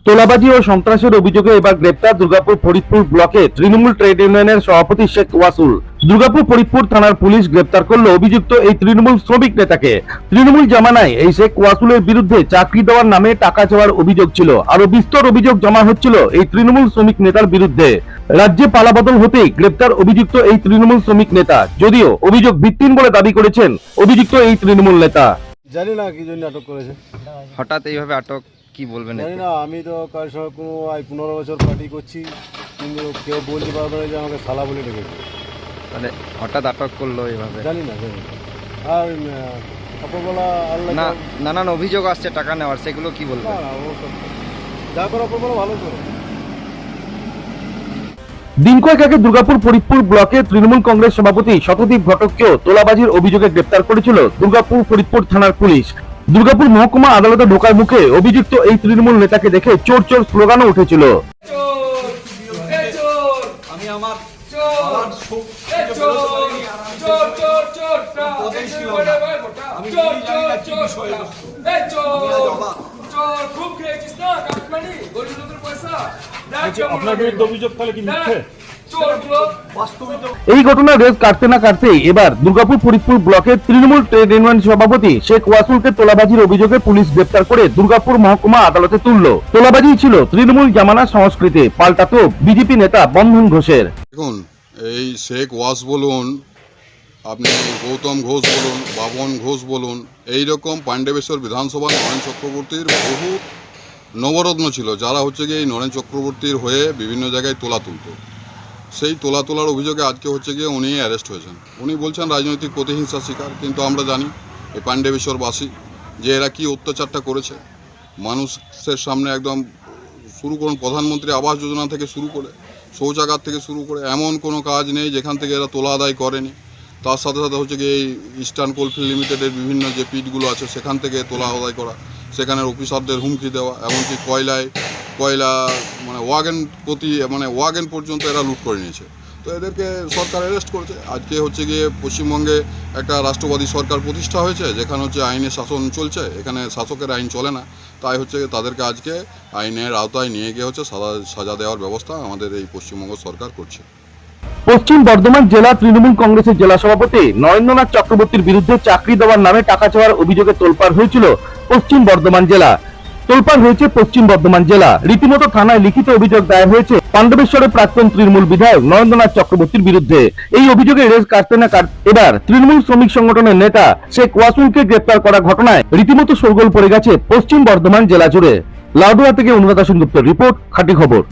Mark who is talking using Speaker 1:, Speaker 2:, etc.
Speaker 1: তোলাবাজি ও সন্ত্রাসের অভিযোগে এবার গ্রেপ্তার দুর্গাপুর ফরিদপুর ব্লকে তৃণমূল ট্রেড ইউনিয়নের সভাপতি শেখ ওয়াসুল। দুর্গাপুর ফরিদপুর থানার পুলিশ গ্রেপ্তার করলো অভিযুক্ত এই তৃণমূল শ্রমিক নেতাকে। তৃণমূল জামানায় এই শেখ ওয়াসুলের বিরুদ্ধে চাকরি দেওয়ার নামে টাকা চাওয়ার অভিযোগ ছিল। আরো বিস্তর অভিযোগ জমা হচ্ছিল এই তৃণমূল শ্রমিক নেতার বিরুদ্ধে। রাজ্যে পালাবদল হতেই গ্রেপ্তার অভিযুক্ত এই তৃণমূল শ্রমিক নেতা, যদিও অভিযোগ ভিত্তিহীন বলে দাবি করেছেন অভিযুক্ত এই তৃণমূল নেতা।
Speaker 2: জানি না কি জন্য আটক করেছে,
Speaker 3: হঠাৎ এইভাবে আটক, কি বলবেন?
Speaker 2: জানি না। আমি তো কারোর সঙ্গে কোনো 15 বছর পার্টি করছি, কিন্তু কেউ বলতে পারবে না যে আমাকে শালা বলে ডেকেছে।
Speaker 3: তাহলে হঠাৎ আটক করলো এইভাবে,
Speaker 2: জানি না। আর অপরবেলা আল্লাহ
Speaker 3: না নানান অভিযোগ আসছে টাকা নেওয়ার, সেগুলো কি বলবেন?
Speaker 2: না ও সব যা করে অপরবেলা ভালো করে।
Speaker 1: দিন কয়েক আগে দুর্গাপুর ফরিদপুর ব্লকে তৃণমূল কংগ্রেস সভাপতি শতদীপ ঘটককেও তোলাবাজির অভিযোগে গ্রেপ্তার করেছিল দুর্গাপুর ফরিদপুর থানার পুলিশ। দুর্গাপুর মহকুমা আদালতে ঢোকার মুখে অভিযুক্ত এই তৃণমূল নেতাকে দেখে চোর চোর স্লোগানও উঠেছিল। এই ঘটনার রেস কাটতে না কাটতেই এবার দুর্গাপুর ফরিদপুর ব্লকের তৃণমূল ট্রেড ইউনিয়ন সভাপতি শেখ ওয়াসুলকে তোলাবাজির অভিযোগে পুলিশ গ্রেপ্তার করে দুর্গাপুর মহকুমা আদালতে তুলল। তোলাবাজি ছিল তৃণমূল জামানার সংস্কৃতি, পাল্টা তো বিজেপি নেতা বন্ধন ঘোষের।
Speaker 4: দেখুন, এই শেখ ওয়াস বলুন, আপনি গৌতম ঘোষ বলুন, বাবন ঘোষ বলুন, এইরকম পাণ্ডবেশ্বর বিধানসভা নরেন চক্রবর্তীর বহু নবরত্ন ছিল, যারা হচ্ছে গিয়ে এই নরেন চক্রবর্তীর হয়ে বিভিন্ন জায়গায় তোলা তুলত। সেই তোলার অভিযোগে আজকে হচ্ছে গিয়ে উনি অ্যারেস্ট হয়েছেন। উনি বলছেন রাজনৈতিক প্রতিহিংসার শিকার, কিন্তু আমরা জানি এই পাণ্ডবেশ্বরবাসী যে এরা কি অত্যাচারটা করেছে মানুষের সামনে। একদম শুরু করুন প্রধানমন্ত্রী আবাস যোজনা থেকে শুরু করে, শৌচাগার থেকে শুরু করে, এমন কোনো কাজ নেই যেখান থেকে এরা তোলা আদায় করেনি। তার সাথে সাথে হচ্ছে গিয়ে এই ইস্টার্ন কোলফিল্ড লিমিটেডের বিভিন্ন যে পিটগুলো আছে সেখান থেকে তোলা আদায় করা, সেখানের অফিসারদের হুমকি দেওয়া, এমনকি কয়লা ওয়াগেন পর্যন্ত এরা লুট করে নিয়েছে। তো এদেরকে সরকার অ্যারেস্ট করেছে। আজকে হচ্ছে গিয়ে পশ্চিমবঙ্গে একটা রাষ্ট্রবাদী সরকার প্রতিষ্ঠা হয়েছে, যেখানে হচ্ছে আইনের শাসন চলছে, এখানে শাসকের আইন চলে না। তাই হচ্ছে তাদেরকে আজকে আইনের আওতায় নিয়ে গিয়ে হচ্ছে সাজা দেওয়ার ব্যবস্থা আমাদের এই পশ্চিমবঙ্গ সরকার করছে।
Speaker 1: পশ্চিম বর্ধমান জেলা তৃণমূল কংগ্রেসের জেলা সভাপতি নরেন্দ্রনাথ চক্রবর্তীর বিরুদ্ধে চাকরি দেওয়ার নামে টাকা চাওয়ার অভিযোগে তোলপাড় হয়েছিল পশ্চিম বর্ধমান জেলা। রীতিমতো থানায় লিখিত অভিযোগ দায়ের হয়েছে পাণ্ডবেশ্বরের প্রাক্তন তৃণমূল বিধায়ক নরেন্দ্রনাথ চক্রবর্তীর বিরুদ্ধে। এই অভিযোগে রেস কাটতে না কাটতে এবার তৃণমূল শ্রমিক সংগঠনের নেতা শেখ ওয়াসুলকে গ্রেপ্তার করা ঘটনায় রীতিমতো শোরগোল পড়ে গেছে পশ্চিম বর্ধমান জেলা জুড়ে। লাউডুয়া থেকে অনুরাধা সেনগুপ্তের রিপোর্ট, খাঁটি খবর।